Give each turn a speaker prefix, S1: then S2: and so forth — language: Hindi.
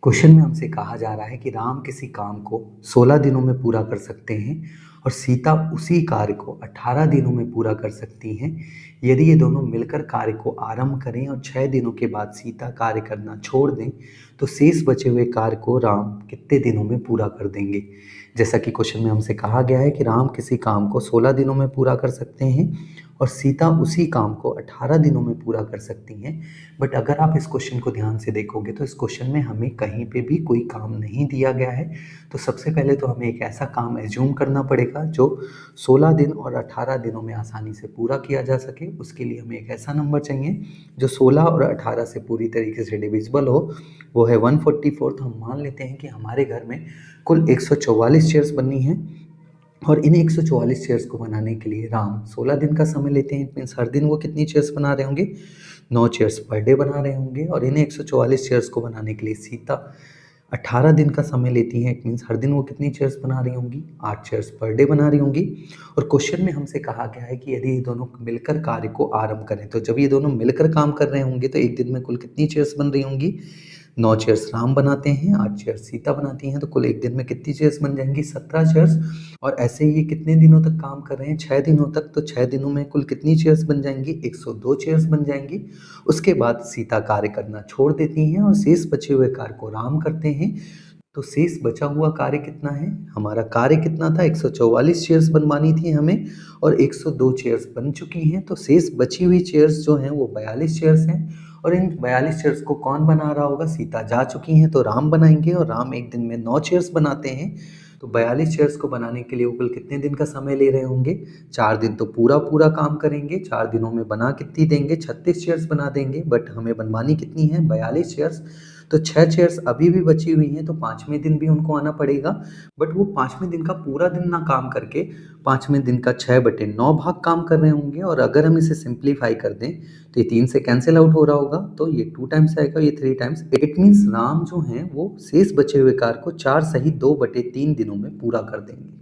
S1: क्वेश्चन में हमसे कहा जा रहा है कि राम किसी काम को 16 दिनों में पूरा कर सकते हैं और सीता उसी कार्य को 18 दिनों में पूरा कर सकती हैं। यदि ये दोनों मिलकर कार्य को आरंभ करें और 6 दिनों के बाद सीता कार्य करना छोड़ दें, तो शेष बचे हुए कार्य को राम कितने दिनों में पूरा कर देंगे। जैसा कि क्वेश्चन में हमसे कहा गया है कि राम किसी काम को 16 दिनों में पूरा कर सकते हैं और सीता उसी काम को 18 दिनों में पूरा कर सकती हैं। बट अगर आप इस क्वेश्चन को ध्यान से देखोगे तो इस क्वेश्चन में हमें कहीं पे भी कोई काम नहीं दिया गया है। तो सबसे पहले तो हमें एक ऐसा काम एज्यूम करना पड़ेगा जो 16 दिन और 18 दिनों में आसानी से पूरा किया जा सके। उसके लिए हमें एक ऐसा नंबर चाहिए जो 16 और 18 से पूरी तरीके से डिविजिबल हो, वो है 144। तो हम मान लेते हैं कि हमारे घर में कुल 144 चेयर्स बननी हैं और इन 144 चेयर्स को बनाने के लिए राम 16 दिन का समय लेते हैं। इट मीन्स हर दिन वो कितनी चेयर्स बना रहे होंगे, 9 चेयर्स पर डे बना रहे होंगे। और इन 144 चेयर्स को बनाने के लिए सीता 18 दिन का समय लेती हैं। इट मीन्स हर दिन वो कितनी चेयर्स बना रही होंगी, 8 चेयर्स पर डे बना रही होंगी। और क्वेश्चन में हमसे कहा गया है कि यदि ये दोनों मिलकर कार्य को आरंभ करें, तो जब ये दोनों मिलकर काम कर रहे होंगे तो एक दिन में कुल कितनी चेयर्स बन रही होंगी, 9 चेयर्स राम बनाते हैं, 8 चेयर्स सीता बनाती हैं, तो कुल एक दिन में कितनी चेयर्स बन जाएंगी, 17 चेयर्स। और ऐसे ही ये कितने दिनों तक काम कर रहे हैं, 6 दिनों तक। तो 6 दिनों में कुल कितनी चेयर्स बन जाएंगी, 102 चेयर्स बन जाएंगी। उसके बाद सीता कार्य करना छोड़ देती हैं और शेष बचे हुए कार्य को राम करते हैं। तो शेष बचा हुआ कार्य कितना है, हमारा कार्य कितना था, 144 चेयर्स बनवानी थी हमें और 102 चेयर्स बन चुकी हैं। तो शेष बची हुई चेयर्स जो हैं वो 42 चेयर्स हैं और इन 42 चेयर्स को कौन बना रहा होगा, सीता जा चुकी हैं तो राम बनाएंगे। और राम एक दिन में 9 चेयर्स बनाते हैं। तो 42 चेयर्स को बनाने के लिए वो कुल कितने दिन का समय ले रहे होंगे, 4 दिन तो पूरा पूरा काम करेंगे। 4 दिनों में बना कितनी देंगे, 36 चेयर्स बना देंगे। बट हमें बनवानी कितनी है, 42 चेयर्स। तो 6 चेयर्स अभी भी बची हुई हैं, तो 5वें दिन भी उनको आना पड़ेगा। बट वो 5वें दिन का पूरा दिन ना काम करके 5वें दिन का 6/9 भाग काम कर रहे होंगे। और अगर हम इसे सिंप्लीफाई कर दें तो ये 3 से कैंसिल आउट हो रहा होगा, तो ये 2 टाइम्स आएगा, ये 3 टाइम्स। इट मीन्स राम जो हैं वो शेष बचे हुए कार्य को 4 सही 2/3 दिनों में पूरा कर देंगे।